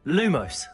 Lumos.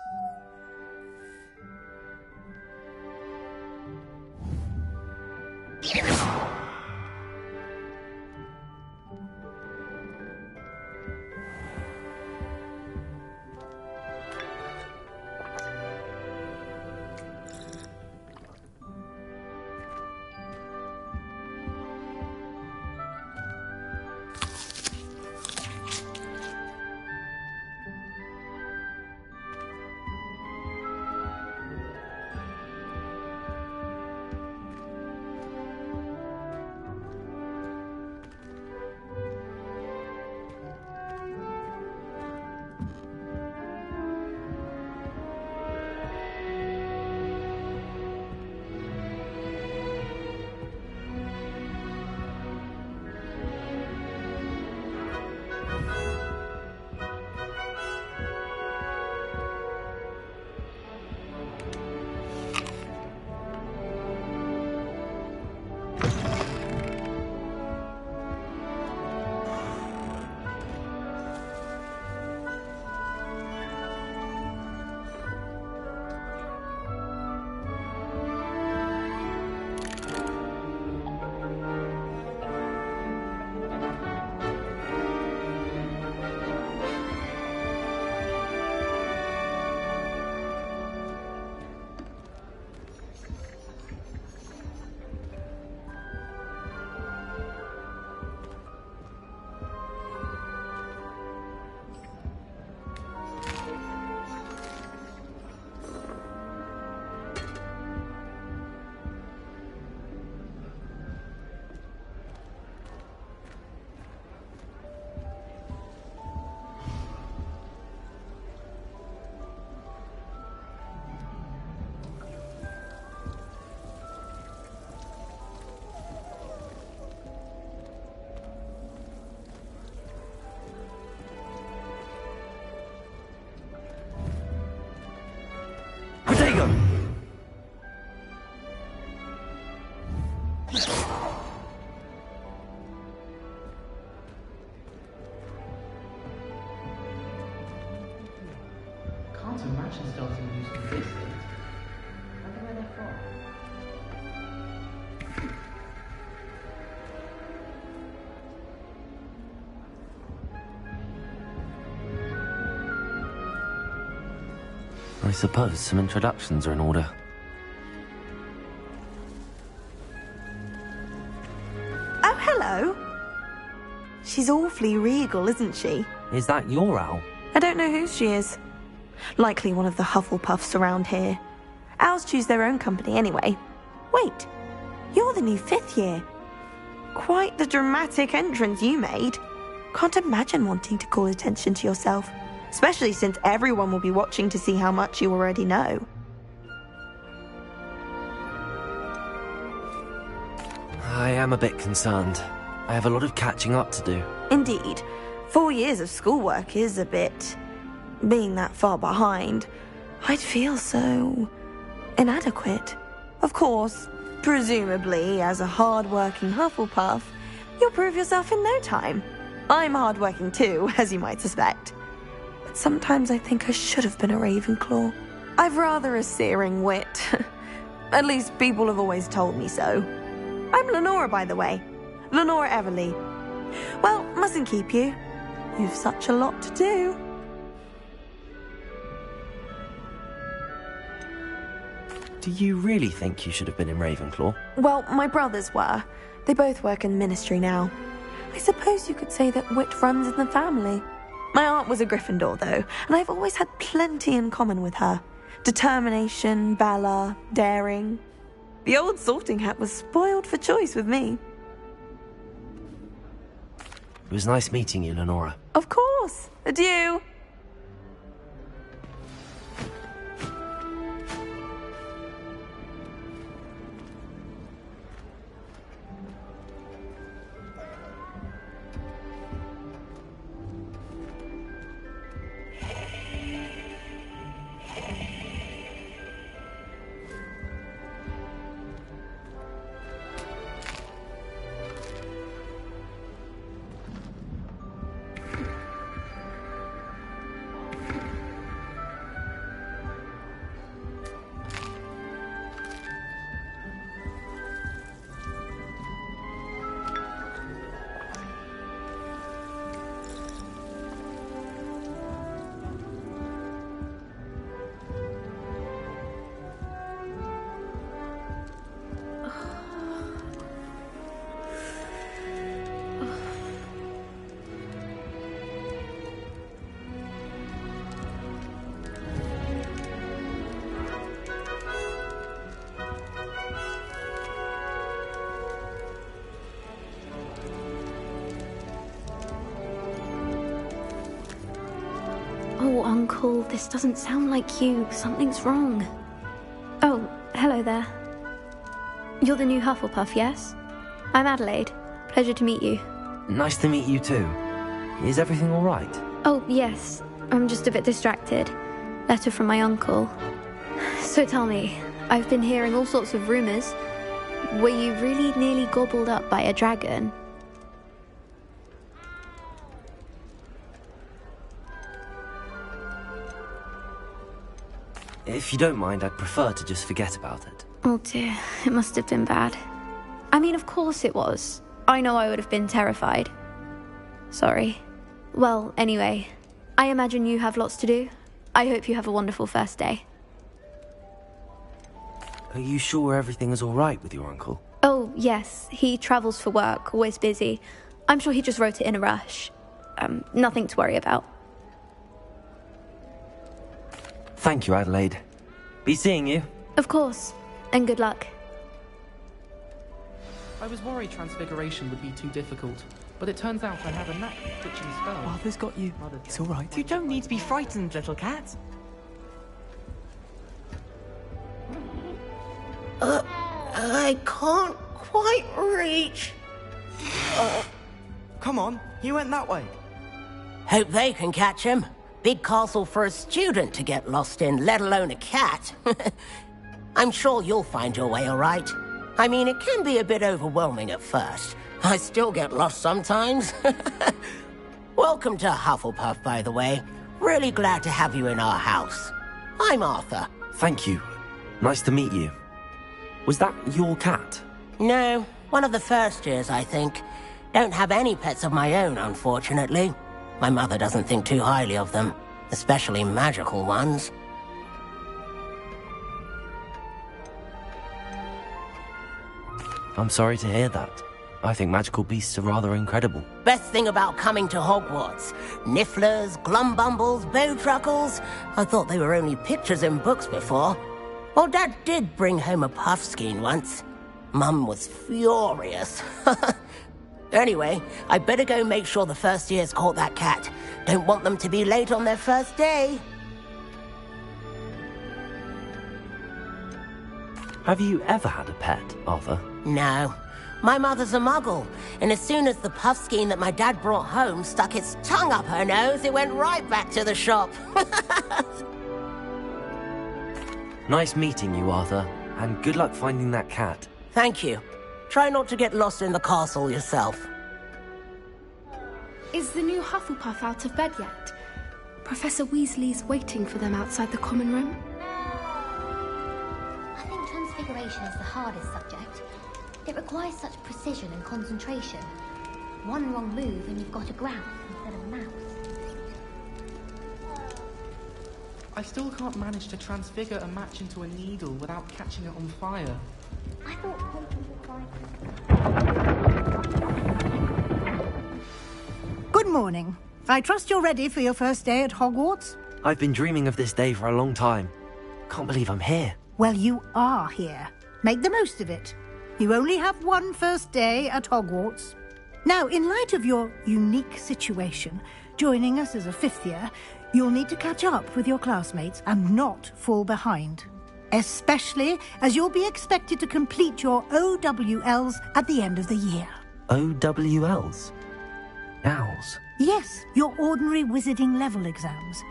Protego! Can't imagine starting a new school this late. Wonder where they're from. I suppose some introductions are in order. Oh, hello. She's awfully regal, isn't she? Is that your owl? I don't know who she is. Likely one of the Hufflepuffs around here. Owls choose their own company anyway. Wait, you're the new 5th year. Quite the dramatic entrance you made. Can't imagine wanting to call attention to yourself, especially since everyone will be watching to see how much you already know. I am a bit concerned. I have a lot of catching up to do. Indeed. 4 years of schoolwork is a bit... Being that far behind, I'd feel so... inadequate. Of course, presumably, as a hard-working Hufflepuff, you'll prove yourself in no time. I'm hard-working too, as you might suspect. But sometimes I think I should have been a Ravenclaw. I've rather a searing wit. At least people have always told me so. I'm Lenora, by the way. Lenora Everly. Well, mustn't keep you. You've such a lot to do. Do you really think you should have been in Ravenclaw? Well, my brothers were. They both work in ministry now. I suppose you could say that wit runs in the family. My aunt was a Gryffindor, though, and I've always had plenty in common with her. Determination, valor, daring. The old sorting hat was spoiled for choice with me. It was nice meeting you, Lenora. Of course. Adieu. Oh, Uncle, this doesn't sound like you. Something's wrong. Oh, hello there. You're the new Hufflepuff, yes? I'm Adelaide. Pleasure to meet you. Nice to meet you too. Is everything all right? Oh, yes. I'm just a bit distracted. Letter from my uncle. So tell me, I've been hearing all sorts of rumours. Were you really nearly gobbled up by a dragon? If you don't mind, I'd prefer to just forget about it. Oh dear, it must have been bad. I mean, of course it was. I know I would have been terrified. Sorry. Well, anyway, I imagine you have lots to do. I hope you have a wonderful first day. Are you sure everything is all right with your uncle? Oh, yes. He travels for work, always busy. I'm sure he just wrote it in a rush. Nothing to worry about. Thank you, Adelaide. Be seeing you. Of course. And good luck. I was worried Transfiguration would be too difficult, but it turns out I have a knack for switching spells. Father's got you. It's all right. You don't need to be frightened, little cat. I can't quite reach. Come on, he went that way. Hope they can catch him. Big castle for a student to get lost in, let alone a cat. I'm sure you'll find your way all right. I mean, it can be a bit overwhelming at first. I still get lost sometimes. Welcome to Hufflepuff, by the way. Really glad to have you in our house. I'm Arthur. Thank you. Nice to meet you. Was that your cat? No, one of the first years, I think. Don't have any pets of my own, unfortunately. My mother doesn't think too highly of them, especially magical ones. I'm sorry to hear that. I think magical beasts are rather incredible. Best thing about coming to Hogwarts. Nifflers, glumbumbles, bowtruckles. I thought they were only pictures in books before. Well, Dad did bring home a puffskein once. Mum was furious. Anyway, I better go make sure the first years caught that cat. Don't want them to be late on their first day. Have you ever had a pet, Arthur? No. My mother's a muggle, and as soon as the puffskein that my dad brought home stuck its tongue up her nose, it went right back to the shop. Nice meeting you, Arthur, and good luck finding that cat. Thank you. Try not to get lost in the castle yourself. Is the new Hufflepuff out of bed yet? Professor Weasley's waiting for them outside the common room. I think Transfiguration is the hardest subject. It requires such precision and concentration. One wrong move and you've got a grouse instead of a mouse. I still can't manage to transfigure a match into a needle without catching it on fire. I thought potions were fine. Good morning. I trust you're ready for your first day at Hogwarts? I've been dreaming of this day for a long time. Can't believe I'm here. Well, you are here. Make the most of it. You only have one first day at Hogwarts. Now, in light of your unique situation, joining us as a fifth year, you'll need to catch up with your classmates and not fall behind. Especially as you'll be expected to complete your OWLs at the end of the year. OWLs? Owls? Yes, your ordinary wizarding level exams.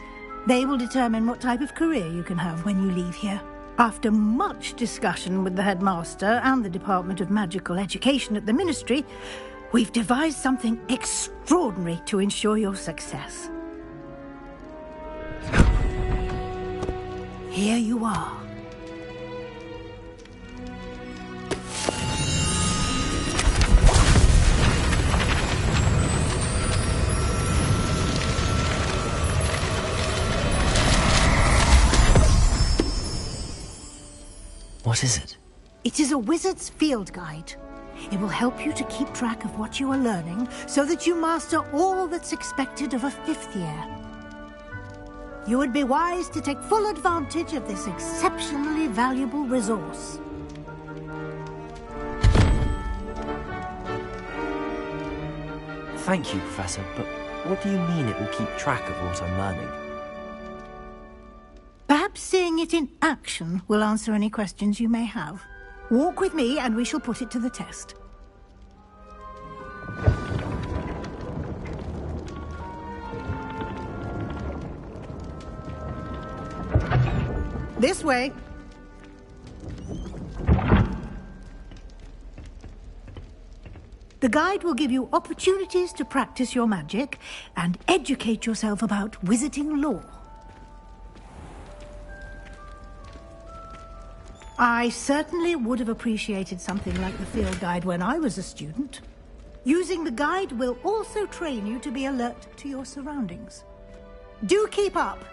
They will determine what type of career you can have when you leave here. After much discussion with the headmaster and the Department of Magical Education at the Ministry, we've devised something extraordinary to ensure your success. Here you are. What is it? It is a wizard's field guide. It will help you to keep track of what you are learning so that you master all that's expected of a fifth year. You would be wise to take full advantage of this exceptionally valuable resource. Thank you, Professor, but what do you mean it will keep track of what I'm learning? Perhaps seeing it in action will answer any questions you may have. Walk with me and we shall put it to the test. This way. The guide will give you opportunities to practice your magic and educate yourself about wizarding lore. I certainly would have appreciated something like the field guide when I was a student. Using the guide will also train you to be alert to your surroundings. Do keep up!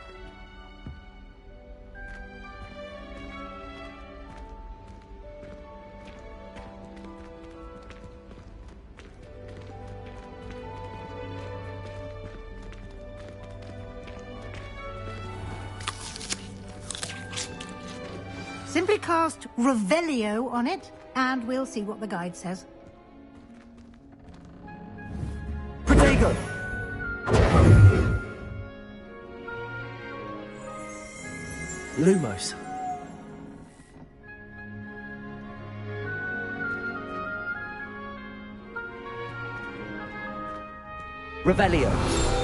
Simply cast Revelio on it, and we'll see what the guide says. Protego! Lumos. Revelio.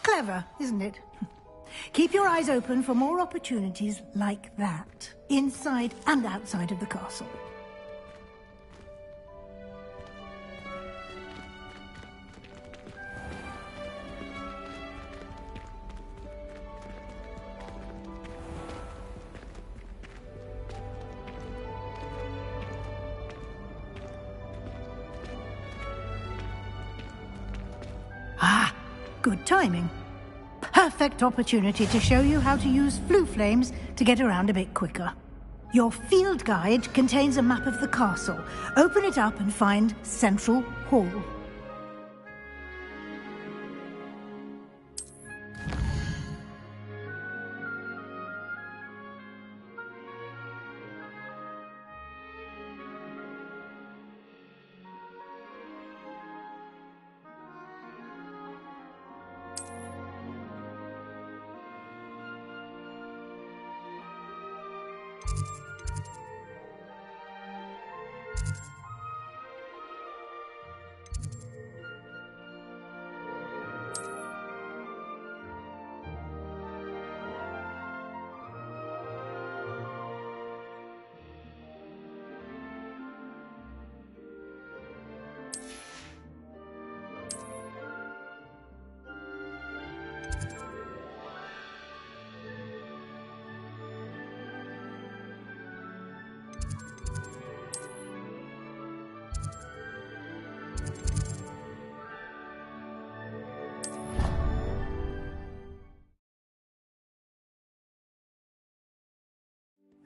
Clever, isn't it? Keep your eyes open for more opportunities like that, inside and outside of the castle. Ah, good timing. Perfect opportunity to show you how to use flue flames to get around a bit quicker. Your field guide contains a map of the castle. Open it up and find Central Hall.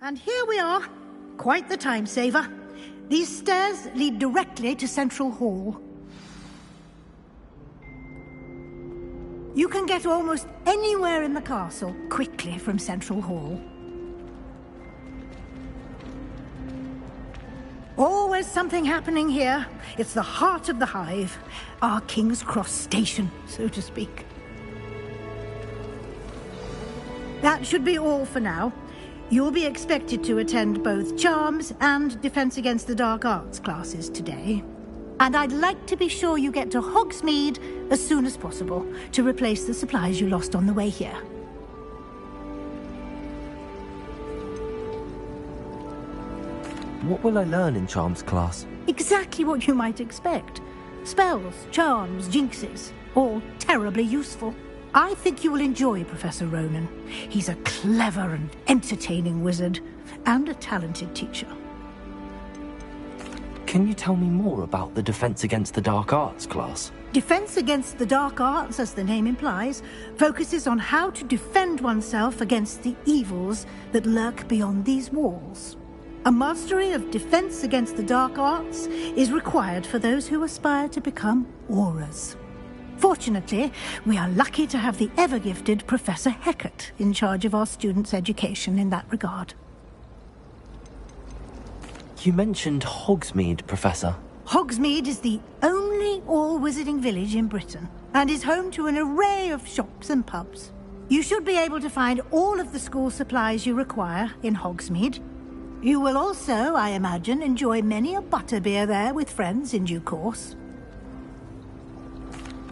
And here we are. Quite the time saver. These stairs lead directly to Central Hall. You can get almost anywhere in the castle quickly from Central Hall. Always something happening here. It's the heart of the hive. Our King's Cross station, so to speak. That should be all for now. You'll be expected to attend both Charms and Defense Against the Dark Arts classes today. And I'd like to be sure you get to Hogsmeade as soon as possible to replace the supplies you lost on the way here. What will I learn in Charms class? Exactly what you might expect. Spells, charms, jinxes, all terribly useful. I think you will enjoy Professor Ronan. He's a clever and entertaining wizard, and a talented teacher. Can you tell me more about the Defense Against the Dark Arts class? Defense Against the Dark Arts, as the name implies, focuses on how to defend oneself against the evils that lurk beyond these walls. A mastery of Defense Against the Dark Arts is required for those who aspire to become auras. Fortunately, we are lucky to have the ever-gifted Professor Hecat in charge of our students' education in that regard. You mentioned Hogsmeade, Professor. Hogsmeade is the only all-wizarding village in Britain, and is home to an array of shops and pubs. You should be able to find all of the school supplies you require in Hogsmeade. You will also, I imagine, enjoy many a butterbeer there with friends in due course.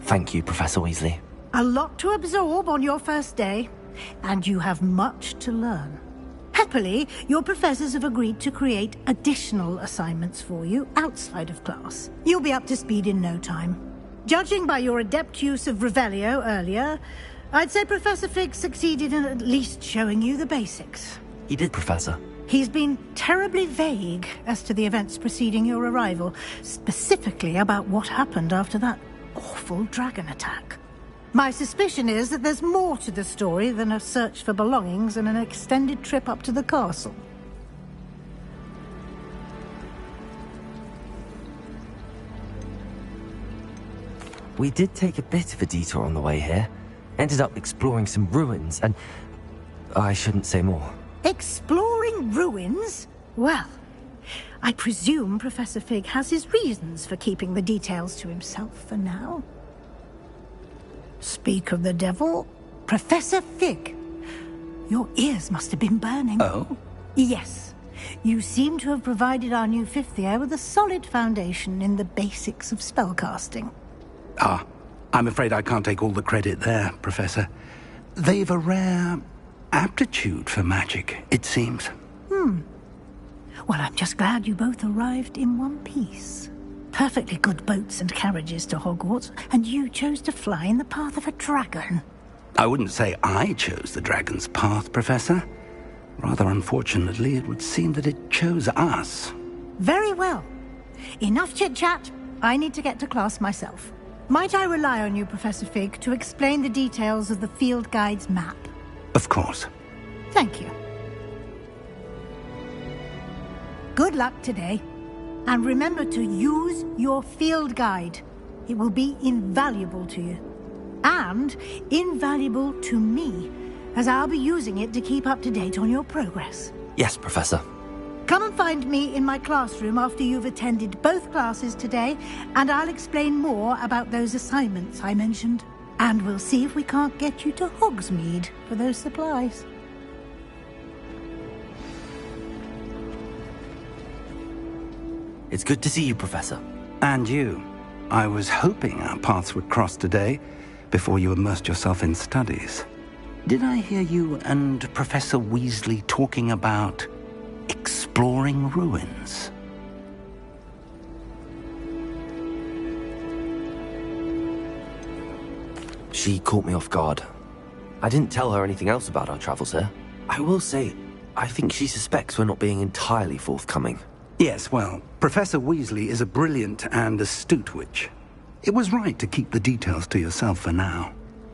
Thank you, Professor Weasley. A lot to absorb on your first day, and you have much to learn. Happily, your professors have agreed to create additional assignments for you outside of class. You'll be up to speed in no time. Judging by your adept use of Revelio earlier, I'd say Professor Fig succeeded in at least showing you the basics. He did, Professor. He's been terribly vague as to the events preceding your arrival, specifically about what happened after that awful dragon attack. My suspicion is that there's more to the story than a search for belongings and an extended trip up to the castle. We did take a bit of a detour on the way here. Ended up exploring some ruins and... I shouldn't say more. Exploring ruins? Well, I presume Professor Fig has his reasons for keeping the details to himself for now. Speak of the devil, Professor Fig. Your ears must have been burning. Oh? Yes. You seem to have provided our new fifth year with a solid foundation in the basics of spellcasting. Ah, I'm afraid I can't take all the credit there, Professor. They've a rare aptitude for magic, it seems. Well, I'm just glad you both arrived in one piece. Perfectly good boats and carriages to Hogwarts, and you chose to fly in the path of a dragon. I wouldn't say I chose the dragon's path, Professor. Rather unfortunately, it would seem that it chose us. Very well. Enough chit-chat. I need to get to class myself. Might I rely on you, Professor Fig, to explain the details of the field guide's map? Of course. Thank you. Good luck today. And remember to use your field guide. It will be invaluable to you. And invaluable to me, as I'll be using it to keep up to date on your progress. Yes, Professor. Come and find me in my classroom after you've attended both classes today, and I'll explain more about those assignments I mentioned. And we'll see if we can't get you to Hogsmeade for those supplies. It's good to see you, Professor. And you. I was hoping our paths would cross today, before you immersed yourself in studies. Did I hear you and Professor Weasley talking about exploring ruins? She caught me off guard. I didn't tell her anything else about our travels here. I will say, I think she suspects we're not being entirely forthcoming. Yes, well, Professor Weasley is a brilliant and astute witch. It was right to keep the details to yourself for now.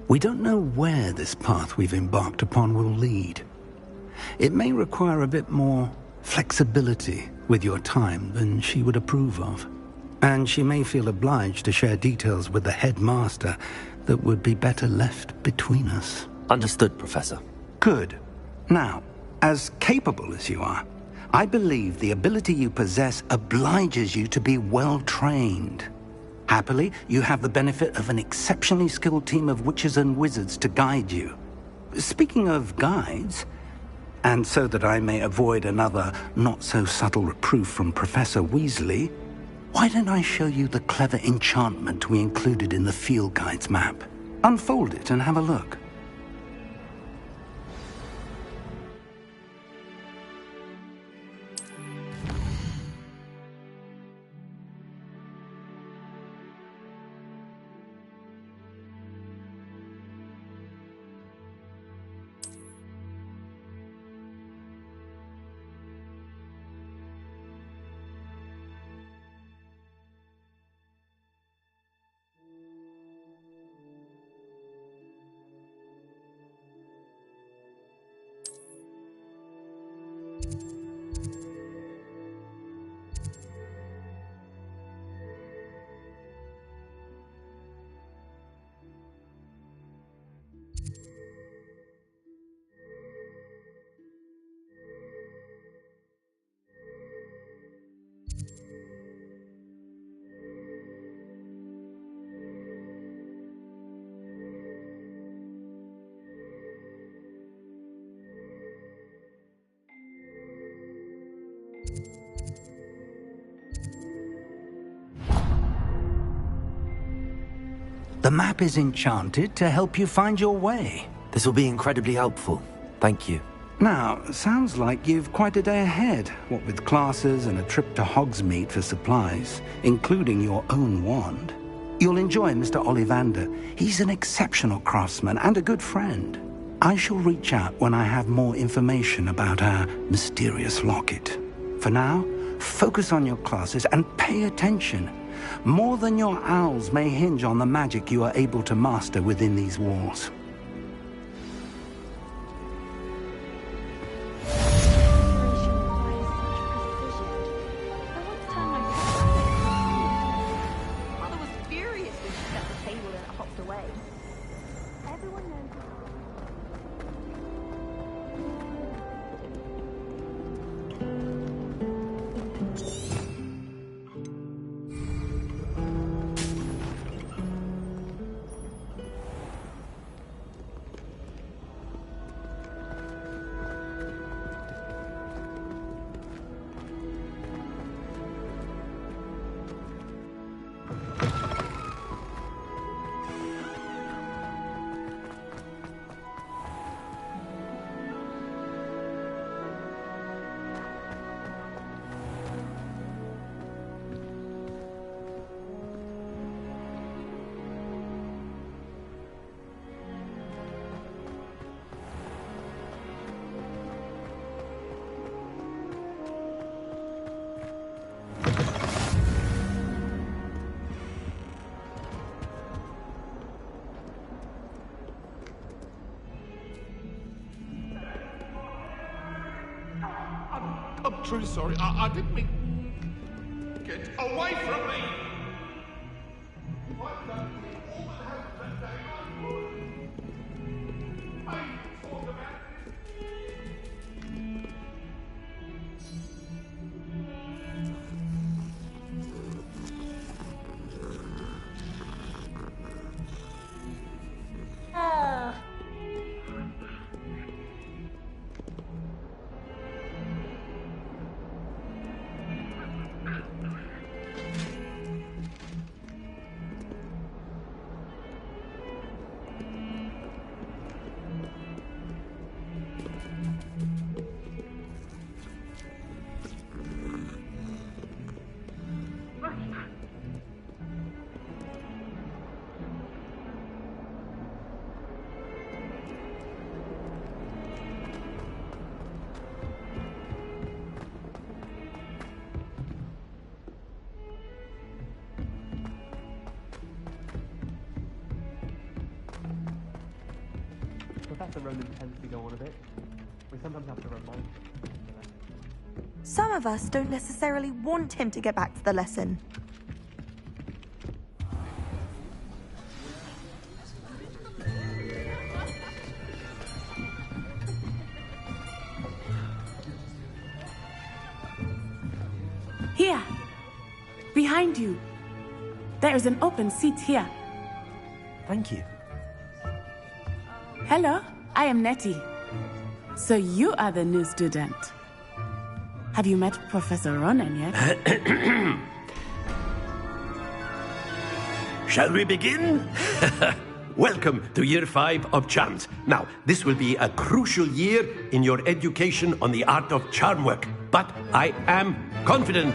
We don't know where this path we've embarked upon will lead. It may require a bit more flexibility with your time than she would approve of. And she may feel obliged to share details with the headmaster that would be better left between us. Understood, Professor. Good. Now, as capable as you are, I believe the ability you possess obliges you to be well trained. Happily, you have the benefit of an exceptionally skilled team of witches and wizards to guide you. Speaking of guides, and so that I may avoid another not-so-subtle reproof from Professor Weasley, why don't I show you the clever enchantment we included in the field guide's map? Unfold it and have a look. The map is enchanted to help you find your way. This will be incredibly helpful. Thank you. Now, sounds like you've quite a day ahead, what with classes and a trip to Hogsmeade for supplies, including your own wand. You'll enjoy Mr. Ollivander. He's an exceptional craftsman and a good friend. I shall reach out when I have more information about our mysterious locket. For now, focus on your classes and pay attention. More than your owls may hinge on the magic you are able to master within these walls. I'm truly sorry. I didn't mean... Get away from me! I've done all that help that day I could. I talk about Professor Ronan tends to go on a bit. We sometimes have to remind him. Some of us don't necessarily want him to get back to the lesson. Here! Behind you! There is an open seat here. Thank you. Hello, I am Nettie. So you are the new student. Have you met Professor Ronan yet? Shall we begin? Welcome to Year 5 of Charms. Now, this will be a crucial year in your education on the art of charm work. But I am confident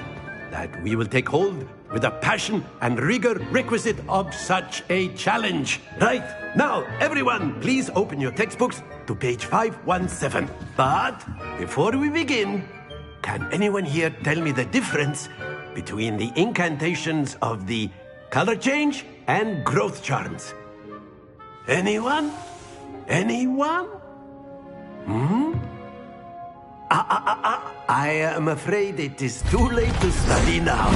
that we will take hold with the passion and rigor requisite of such a challenge. Right, now, everyone, please open your textbooks to page 517. But before we begin, can anyone here tell me the difference between the incantations of the color change and growth charms? Anyone? Anyone? I am afraid it is too late to study now.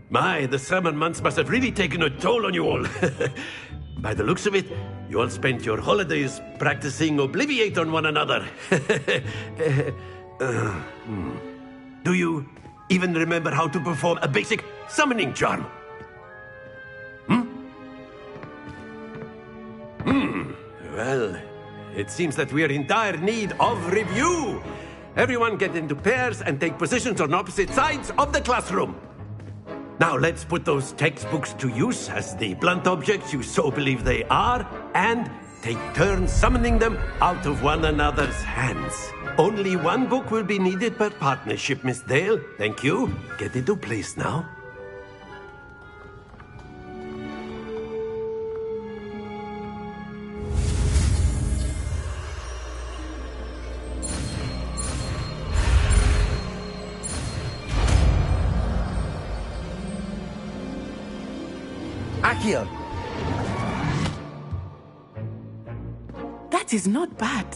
My, the summer months must have really taken a toll on you all. By the looks of it, you all spent your holidays practicing Obliviate on one another. Do you even remember how to perform a basic summoning charm? Well, it seems that we are in dire need of review. Everyone get into pairs and take positions on opposite sides of the classroom. Now let's put those textbooks to use as the blunt objects you so believe they are, and take turns summoning them out of one another's hands. Only one book will be needed per partnership, Miss Dale. Thank you. Get into place now. Accio! That is not bad.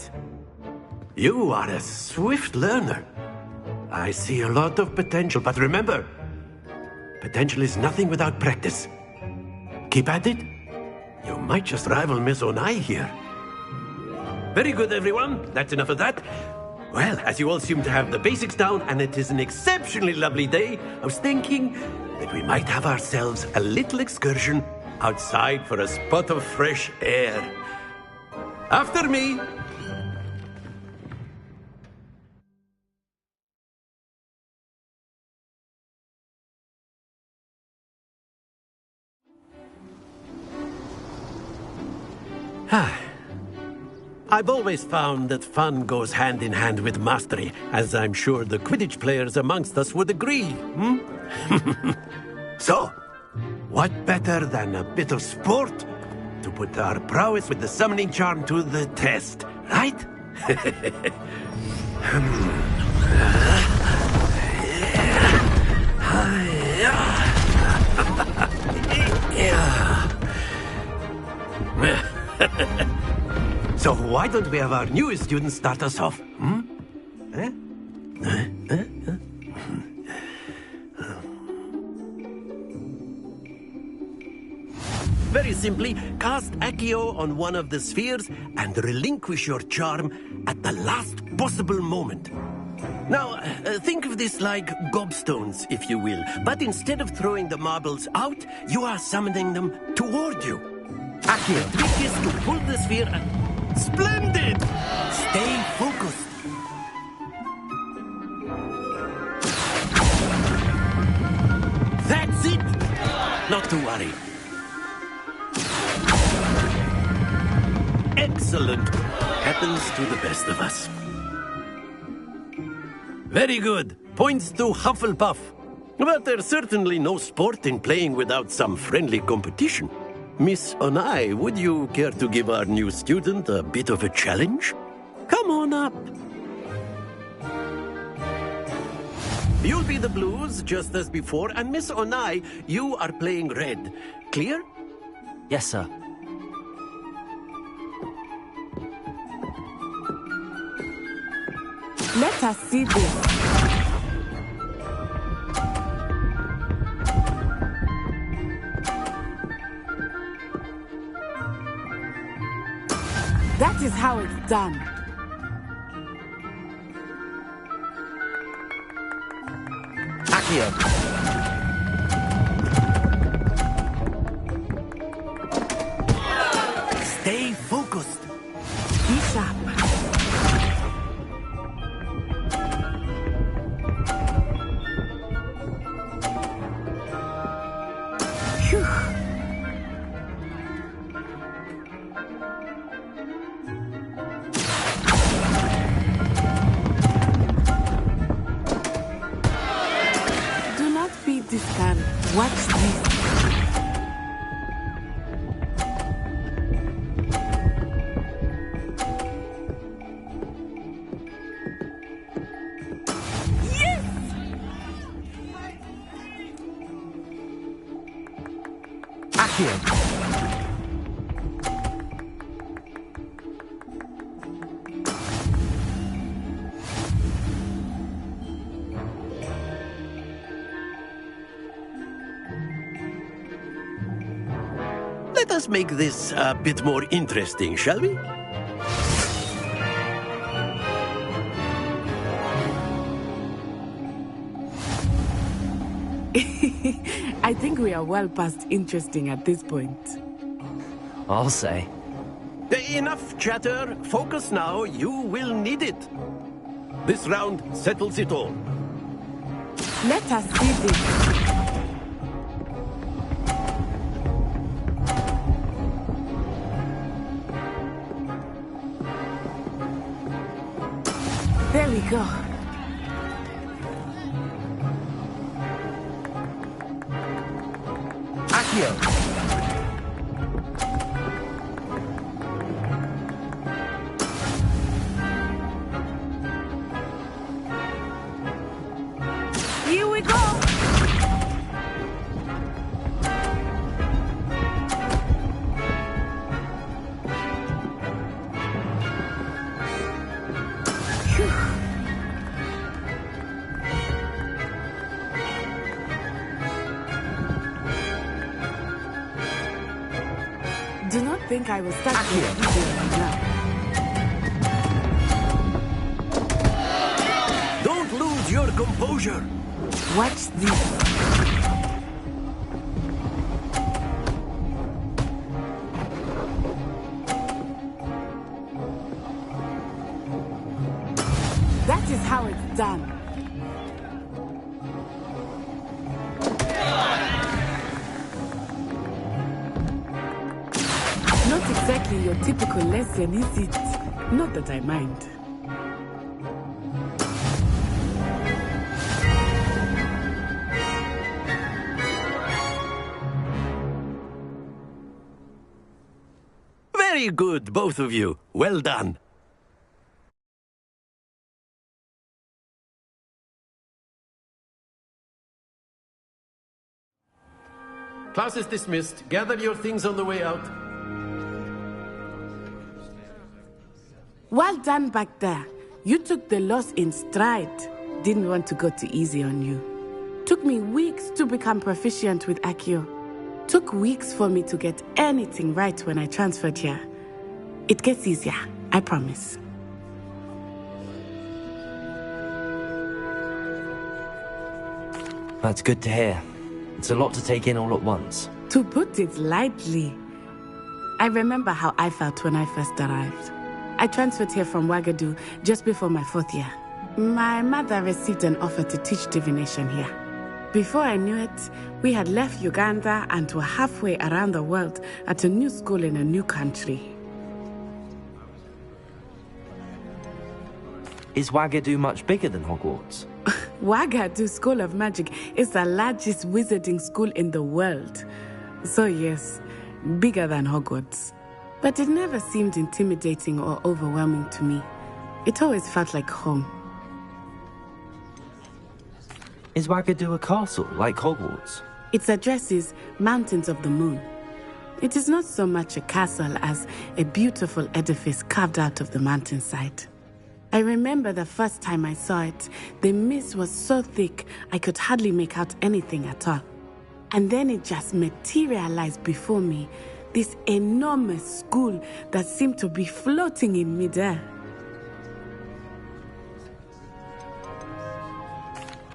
You are a swift learner. I see a lot of potential, but remember, potential is nothing without practice. Keep at it. You might just rival Miss Onai here. Very good, everyone. That's enough of that. Well, as you all seem to have the basics down, and it is an exceptionally lovely day, I was thinking that we might have ourselves a little excursion outside for a spot of fresh air. After me! I've always found that fun goes hand in hand with mastery, as I'm sure the Quidditch players amongst us would agree, So, what better than a bit of sport to put our prowess with the summoning charm to the test, right? So why don't we have our newest student start us off? Very simply, cast Accio on one of the spheres and relinquish your charm at the last possible moment. Now, think of this like gobstones, if you will. But instead of throwing the marbles out, you are summoning them toward you. Accio, the trick is to pull the sphere and... Splendid! Stay focused. That's it! Not to worry. Excellent. Happens to the best of us. Very good. Points to Hufflepuff. But there's certainly no sport in playing without some friendly competition. Miss Onai, would you care to give our new student a bit of a challenge? Come on up. You'll be the blues, just as before, and Miss Onai, you are playing red. Clear? Yes, sir. Let us see this. That is how it's done. Accio! Stay focused. Be sharp. Phew. Do not be discouraged. Watch this. Let us make this a bit more interesting, shall we? I think we are well past interesting at this point. I'll say. Enough chatter. Focus now. You will need it. This round settles it all. Let us see this. There we go. Accio! Here we go! Do not think I will start here right now. Don't lose your composure. Watch this. That is how it's done. Not exactly your typical lesson, is it? Not that I mind. Very good, both of you. Well done. Class is dismissed. Gather your things on the way out. Well done back there. You took the loss in stride. Didn't want to go too easy on you. Took me weeks to become proficient with Accio. Took weeks for me to get anything right when I transferred here. It gets easier, I promise. That's good to hear. It's a lot to take in all at once. To put it lightly, I remember how I felt when I first arrived. I transferred here from Ouagadougou just before my 4th year. My mother received an offer to teach divination here. Before I knew it, we had left Uganda and were halfway around the world at a new school in a new country. Is Ouagadougou much bigger than Hogwarts? Ouagadougou School of Magic is the largest wizarding school in the world. So yes, bigger than Hogwarts. But it never seemed intimidating or overwhelming to me. It always felt like home. Is Ouagadougou a castle, like Hogwarts? Its address is Mountains of the Moon. It is not so much a castle as a beautiful edifice carved out of the mountainside. I remember the first time I saw it, the mist was so thick I could hardly make out anything at all. And then it just materialized before me, this enormous school that seemed to be floating in midair.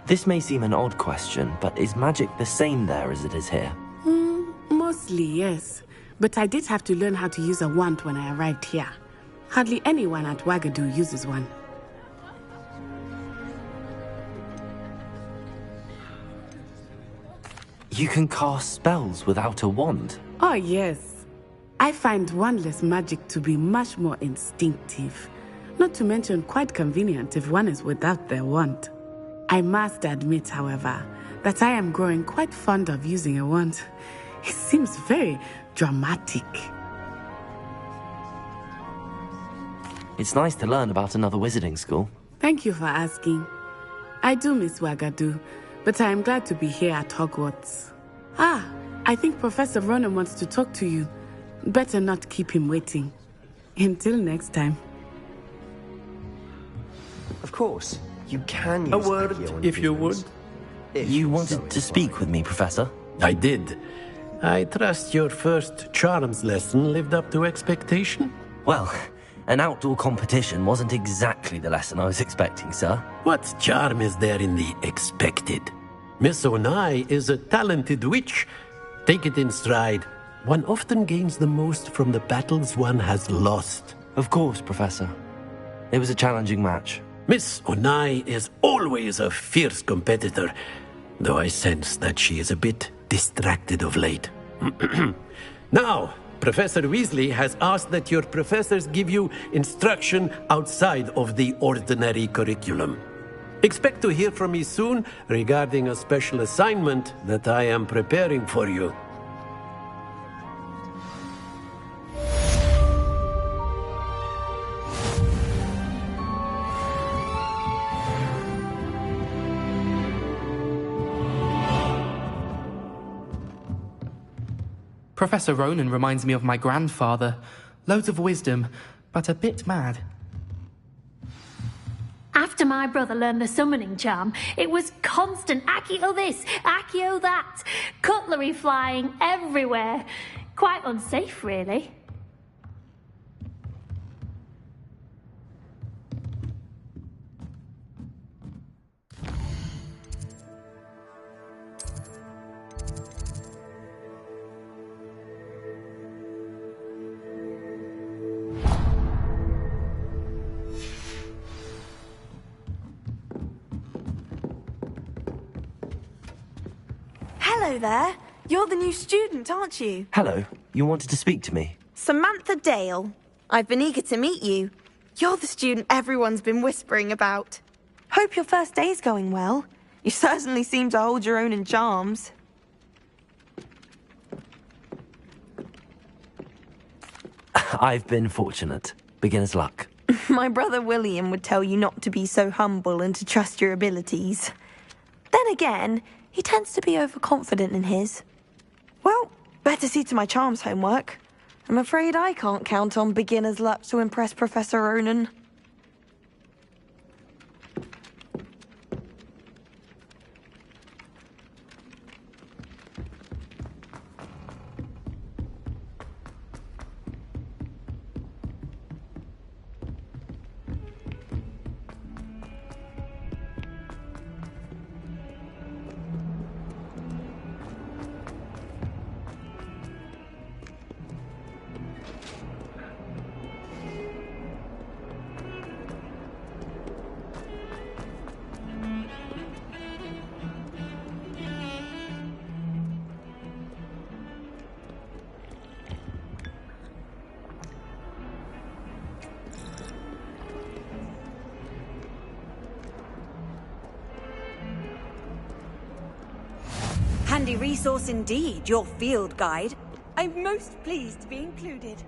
This may seem an odd question, but is magic the same there as it is here? Mostly, yes. But I did have to learn how to use a wand when I arrived here. Hardly anyone at Ouagadougou uses one. You can cast spells without a wand? Oh, yes. I find wandless magic to be much more instinctive. Not to mention quite convenient if one is without their wand. I must admit, however, that I am growing quite fond of using a wand. It seems very dramatic. It's nice to learn about another wizarding school. Thank you for asking. I do miss Ouagadougou, but I am glad to be here at Hogwarts. Ah, I think Professor Ronan wants to talk to you. Better not keep him waiting. Until next time. Of course, you can use A word, Accio on if you humans. would. You wanted to speak with me, Professor? I did. I trust your first charms lesson lived up to expectation? Well, an outdoor competition wasn't exactly the lesson I was expecting, sir. What charm is there in the expected? Miss Onai is a talented witch. Take it in stride. One often gains the most from the battles one has lost. Of course, Professor. It was a challenging match. Miss Onai is always a fierce competitor, though I sense that she is a bit distracted of late. Now, Professor Weasley has asked that your professors give you instruction outside of the ordinary curriculum. Expect to hear from me soon regarding a special assignment that I am preparing for you. Professor Ronan reminds me of my grandfather. Loads of wisdom, but a bit mad. After my brother learned the summoning charm, it was constant Accio this, Accio that. Cutlery flying everywhere. Quite unsafe, really. Hello there. You're the new student, aren't you? Hello. You wanted to speak to me? Samantha Dale. I've been eager to meet you. You're the student everyone's been whispering about. Hope your first day's going well. You certainly seem to hold your own in charms. I've been fortunate. Beginner's luck. My brother William would tell you not to be so humble and to trust your abilities. Then again, he tends to be overconfident in his. Well, better see to my charms homework. I'm afraid I can't count on beginner's luck to impress Professor Ronan. Handy resource indeed, your field guide. I'm most pleased to be included.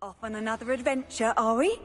Off on another adventure, are we?